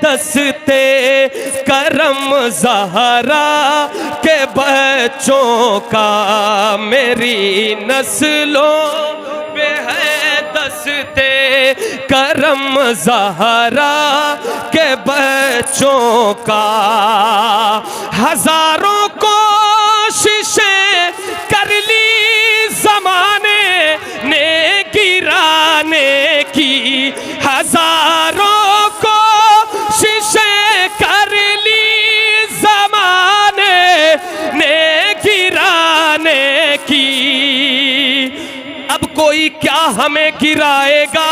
دستے کرم زہرا کے بچوں کا، میری نسلوں پہ ہے دستے کرم زہرا کے بچوں کا۔ ہزاروں کوششیں کر لی زمانے نے گرانے کی، ہزاروں کوششیں کر لی زمانے نے گرانے کی، اب کوئی کیا ہمیں گرائے گا؟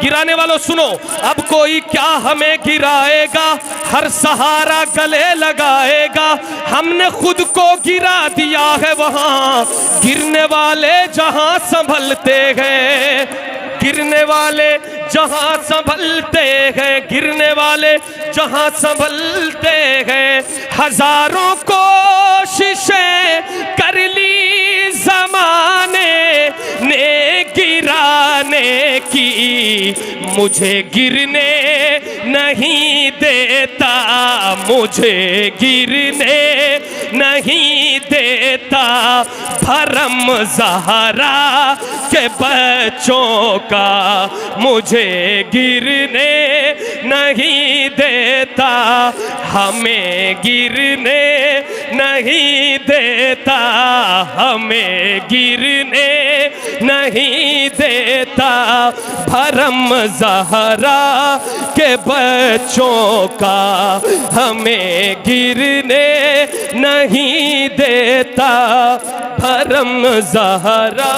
گرانے والوں سنو، اب کوئی کیا ہمیں گرائے گا؟ ہر سہارا گلے لگائے گا، ہم نے خود کو گرا دیا ہے وہاں، گرنے والے جہاں سنبھلتے ہیں، گرنے والے جہاں سنبھلتے ہیں، گرنے والے جہاں سنبھلتے ہیں۔ ہزاروں کوششیں کر لی زمانے نے گرانے کی، مجھے گرنے نہیں دیتا، مجھے گرنے نہیں دیتا، بھرم زہرا کے بچوں کا، مجھے گرنے نہیں دیتا، ہمیں گرنے نہیں دیتا، ہمیں گرنے نہیں دیتا، بھرم زہرا کے بچوں کا، ہمیں گرنے نہیں دیتا، بھرم زہرا۔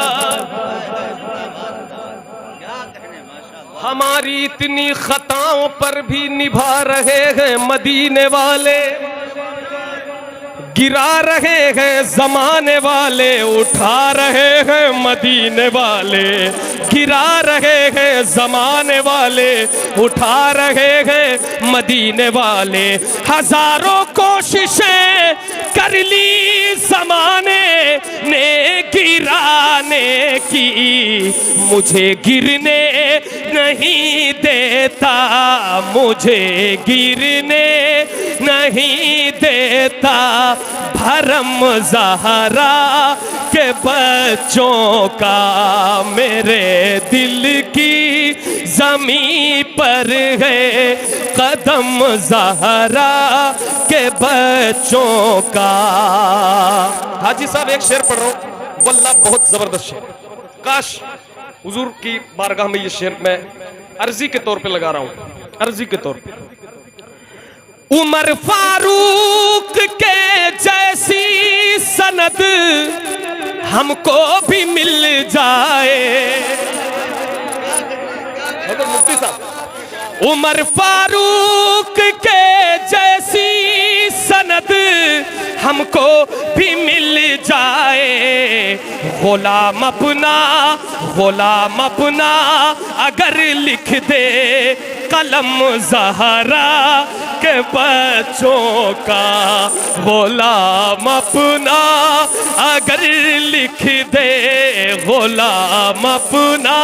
ہماری اتنی خطاؤں پر بھی نبھا رہے ہیں مدینے والے، گرا رہے ہیں زمانے والے، اٹھا رہے ہیں مدینے والے، گرا رہے ہیں زمانے والے، اٹھا رہے ہیں مدینے والے۔ ہزاروں کوششیں کر لی زمانے نے گرانے کی، مجھے گرنے نہیں دیتا، مجھے گرنے نہیں دیتا، بھرم زہرا کے بچوں کا، میرے دل کی زمین پر ہے قدم زہرا کے بچوں کا۔ حاجی صاحب ایک شعر پڑھ رہا ہوں، واللہ بہت زبردست شعر، کاش حضور کی بارگاہ میں یہ شعر میں عرضی کے طور پہ لگا رہا ہوں، عرضی کے طور پہ۔ عمر فاروق کے جیسی سند ہم کو بھی مل جائے، مفتی صاحب، عمر فاروق کے جیسی سند ہم کو بھی مل جائے، غلام اپنا اگر لکھ دے قلم زہرا کے بچوں کا، غلام اپنا اگر لکھ دے، غلام اپنا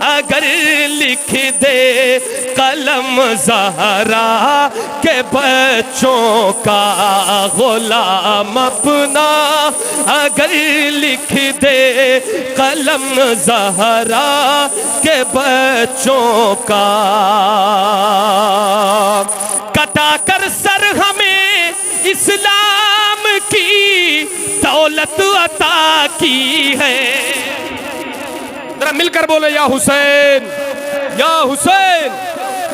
اگر لکھ دے قلم زہرا کے بچوں کا، غلام اپنا اگر لکھ دے قلم زہرا کے بچوں کا، کٹا کر سر ہمیں اسلام کی دولت عطا کی ہے، ذرا مل کر بولے یا حسین یا حسین،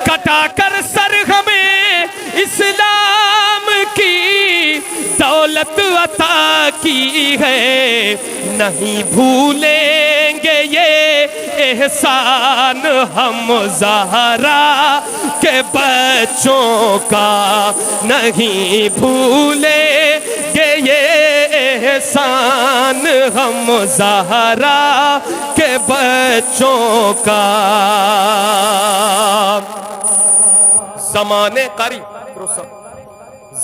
کٹا کر سر ہمیں اسلام کی دولت عطا کی ہے، نہیں بھولیں گے یہ احسان ہم زہرا کے بچوں کا، نہیں بھولیں گے یہ احسان ہم زہرا کے بچوں کا۔ زمانے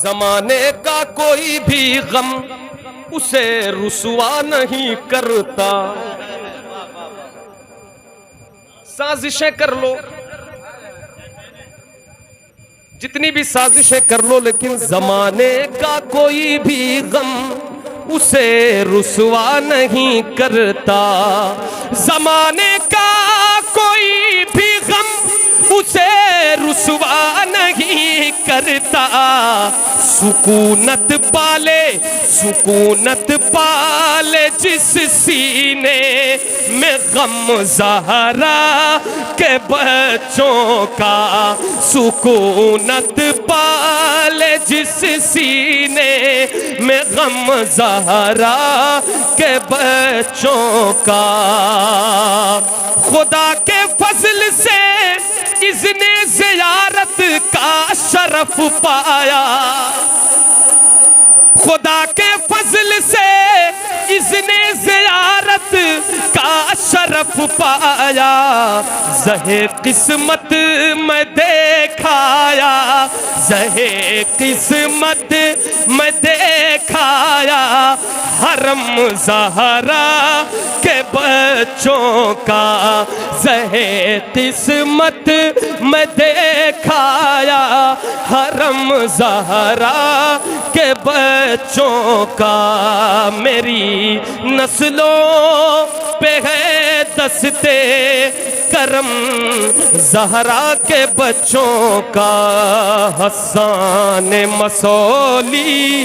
زمانے کا کوئی بھی غم اسے رسوا نہیں کرتا، سازشیں کر لو جتنی بھی سازشیں کر لو لیکن زمانے کا کوئی بھی غم اسے رسوا نہیں کرتا، زمانے کا کوئی بھی غم اسے رسوا نہیں کرتا، سکونت پالے سکونت پالے جس سینے میں غم زہرا کے بچوں کا، سکونت پالے جس سینے میں غم زہرا کے بچوں کا، خدا کے فضل سے اذن زیارت کا شرف پایا، خدا کے فضل سے اذن زیارت کا شرف پایا، زہے قسمت میں دیکھایا، زہے قسمت میں دیکھایا، حرم زہرا کے بچوں کا، زہے قسمت میں دیکھایا، حرم زہرا کے بچوں کا، میری نسلوں پہ ہے دستے کرم زہرا کے بچوں کا، حسان مسولی،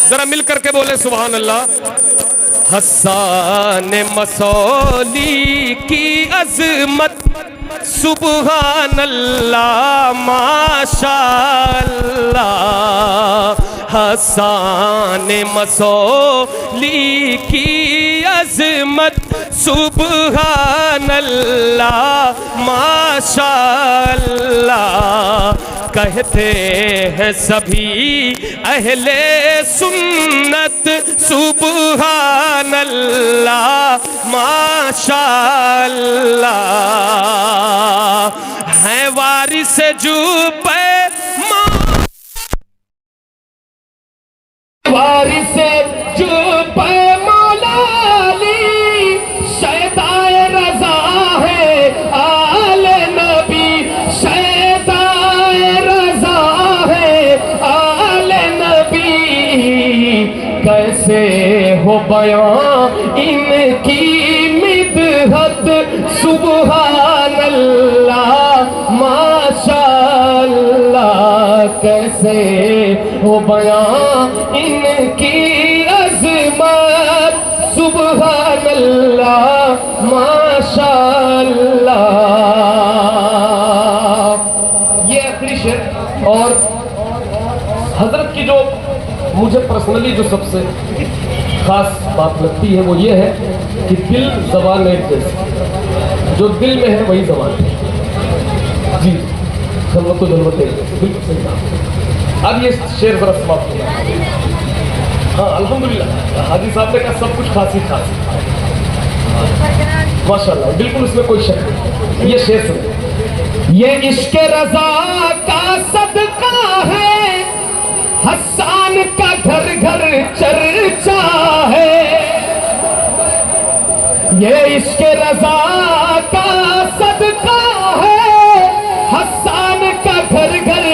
ذرا مل کر کے بولے سبحان اللہ، حسان مسولی کی عظمت سبحان اللہ ماشاء اللہ، حسان مسولی کی عظمت سبحان اللہ ماشاء اللہ، کہتے ہیں سبھی اہل سنت سبحان اللہ ماشاء اللہ، ہے وارث جو پیمان، وارث جو پیمان علی، شیدائے رضا ہے آل نبی، شیدائے رضا ہے آل نبی، کیسے ہو بیان ان کی مدحت سبحان اللہ ماشاء اللہ، کیسے ہو بیان ان کی عظمت سبحان اللہ ماشاء اللہ۔ یہ آخری شعر، اور حضرت کی جو مجھے پرسنلی جو سب سے خاص بات لگتی ہے وہ یہ ہے کہ دل زبان ایک جیسے، جو دل میں ہے وہی زبان ہے، جی خلوت و ضرورت ہے، بالکل صحیح کہا۔ اب یہ شعر ذرا سماپت ہو گیا، ہاں الحمدللہ حاجی صاحب نے کہا سب کچھ خاصی خاصی ماشاءاللہ، بالکل اس میں کوئی شک نہیں۔ یہ شعر سنیں، یہ عشق رضا کا صدقہ ہے، حسان کا گھر گھر چرچا ہے، یہ عشق رضا کا صدقہ ہے، حسان کا گھر گھر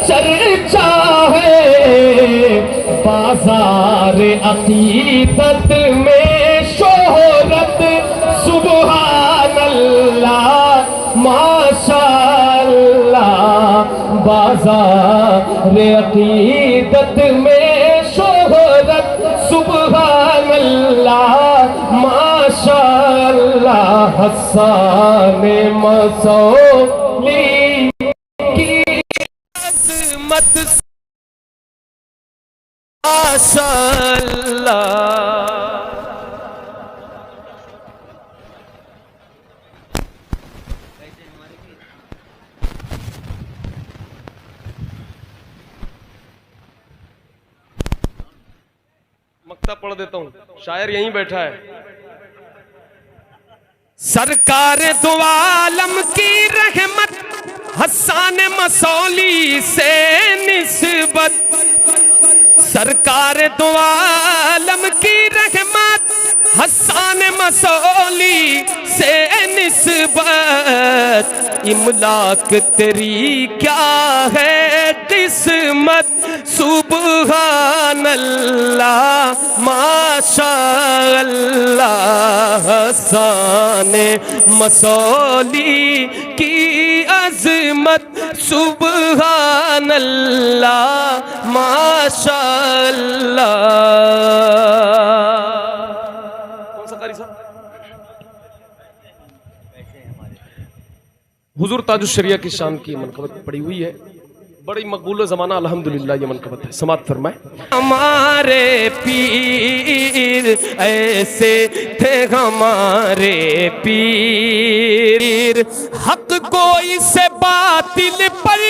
چرچا ہے، بازار عقیدت میں شہرت سبحان اللہ ماشاء اللہ، بازار عقیدت میں شہرت سبحان اللہ ماشاء اللہ، حسان مسولی کی عظمت ماشاء اللہ۔ مکتب پڑھ دیتا ہوں، شاعر یہیں بیٹھا ہے۔ سرکار دو عالم کی رحمت حسان مسولی سے نسبت، سرکار دو عالم کی رحمت حسان مسولی سے نسبت، املاک تیری کیا ہے قسمت سبحان اللہ ماشاء اللہ حسان مسولی کی عظمت سبحان اللہ ماشاء اللہ. کون سا قاری صاحب؟ حضور تاج الشریعہ کی شان کی منقبت پڑی ہوئی ہے، بڑی مقبول زمانہ الحمدللہ یہ منقبت ہے. سماعت فرمائیں. ہمارے پیر ایسے تھے ہمارے پیر، حق کوئی سے باطل پر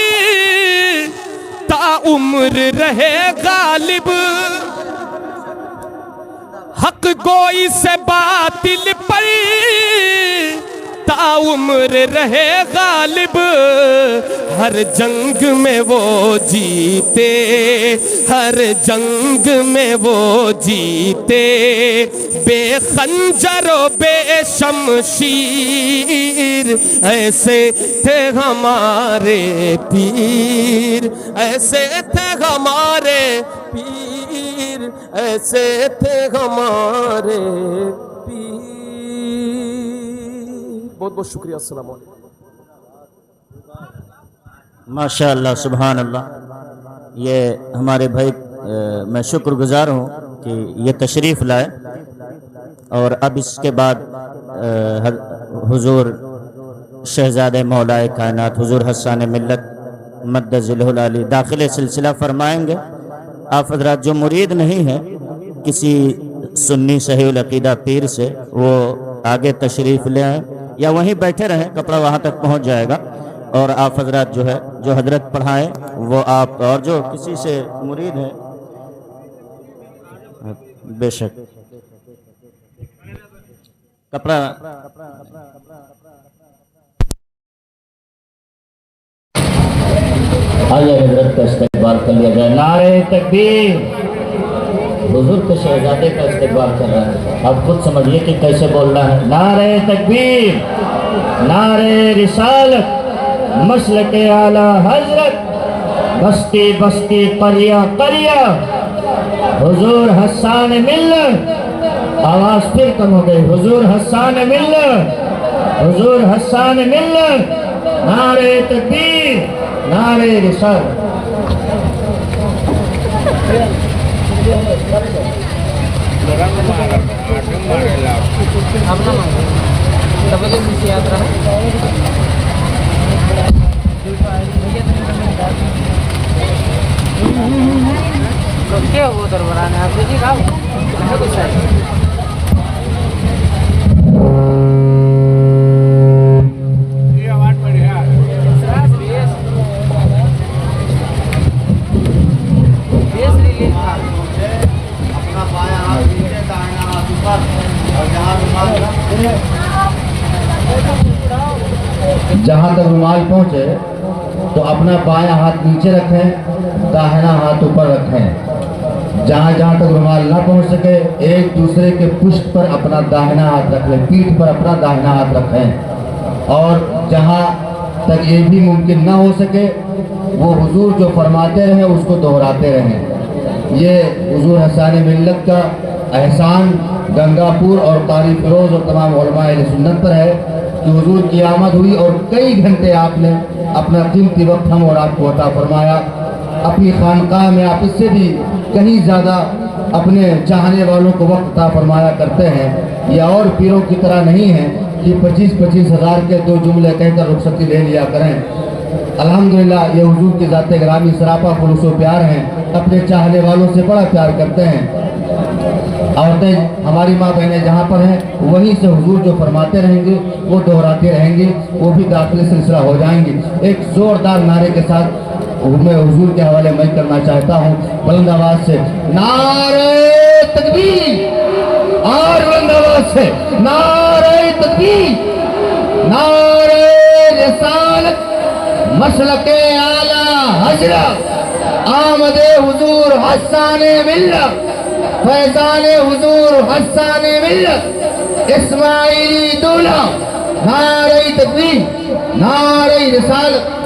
تا عمر رہے غالب، حق کوئی سے باطل پر تا عمر رہے غالب، ہر جنگ میں وہ جیتے، ہر جنگ میں وہ جیتے، بے خنجر و بے شمشیر ایسے تھے ہمارے پیر، ایسے تھے ہمارے پیر، ایسے تھے ہمارے پیر. بہت بہت شکریہ. السلام علیکم. ماشاءاللہ سبحان اللہ. یہ ہمارے بھائی میں شکر گزار ہوں کہ یہ تشریف لائے، اور اب اس کے بعد حضور شہزادہ مولائے کائنات حضور حسان ملت مد ذلہ العالی داخل سلسلہ فرمائیں گے. آپ حضرات جو مرید نہیں ہیں کسی سنی صحیح العقیدہ پیر سے، وہ آگے تشریف لے آئیں یا وہیں بیٹھے رہیں، کپڑا وہاں تک پہنچ جائے گا. اور آپ حضرات جو ہے جو حضرت پڑھائیں وہ آپ، اور جو کسی سے مرید ہے بے شک کپڑا آئیے حضرت کا استقبال کر لیا جائے. نعرہ تکبیر. حضور کے شہزادے کا استقبال کر رہا ہے، اب خود سمجھیے کہ کیسے بولنا ہے. نعرہ تکبیر، نعرہ رسالت، مسلک اعلی حضرت، بستی بستی قریہ قریہ، حضور حسان ملت. آواز پھر کم ہو گئی. حضور حسان ملت، حضور حسان ملت. نعرہ تکبیر، نعرہ رسالت. کیا وہ درباران ہے آپ جی کا جہاں تک رومال پہنچے تو اپنا بایاں ہاتھ نیچے رکھیں، داہنا ہاتھ اوپر رکھیں. جہاں جہاں تک رومال نہ پہنچ سکے ایک دوسرے کے پشت پر اپنا داہنا ہاتھ رکھ لیں، پیٹھ پر اپنا داہنا ہاتھ رکھیں. اور جہاں تک یہ بھی ممکن نہ ہو سکے وہ حضور جو فرماتے رہیں اس کو دہراتے رہیں. یہ حضور حسان ملت کا احسان گنگا پور اور قاری فیروز اور تمام علماء اہل سنت پر ہے کہ حضور کی آمد ہوئی اور کئی گھنٹے آپ نے اپنا قیمتی وقت ہم اور آپ کو عطا فرمایا. اپنی خانقاہ میں آپ اس سے بھی کہیں زیادہ اپنے چاہنے والوں کو وقت عطا فرمایا کرتے ہیں. یہ اور پیروں کی طرح نہیں ہے کہ 25-25 ہزار کے 2 جملے کہہ کر رخصتی لے لیا کریں. الحمدللہ یہ حضور کی ذات گرامی سراپا خلوص و پیار ہیں، اپنے چاہنے والوں سے بڑا پیار کرتے ہیں. عورتیں ہماری ماں بہنیں جہاں پر ہیں وہیں سے حضور جو فرماتے رہیں گے وہ دہراتے رہیں گے، وہ بھی داخل سلسلہ ہو جائیں گے. ایک زوردار نعرے کے ساتھ میں حضور کے حوالے میں کرنا چاہتا ہوں بلند آواز سے نعرہ تکبیر، اور بلند آواز سے نعرہ تکبیر، نعرہ رسالت، مسلک اعلی حضرت، آمد حضور حسان ملت، فیضان حضور حسان ملت، اسماعیلی دولہ، نعرہ تکبیر، نعرہ رسالت۔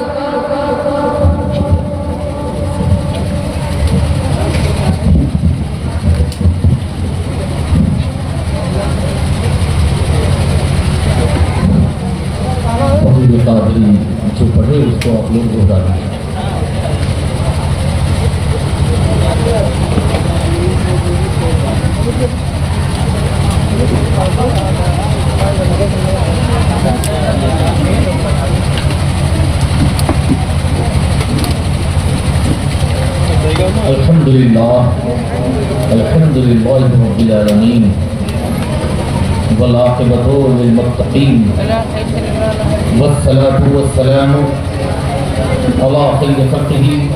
جو پڑھے اس کو آپ لوگ دوہرا دیں۔ الحمدللہ رب العالمین والعاقبۃ للمتقین والصلاة والسلام علی خیر خلقہ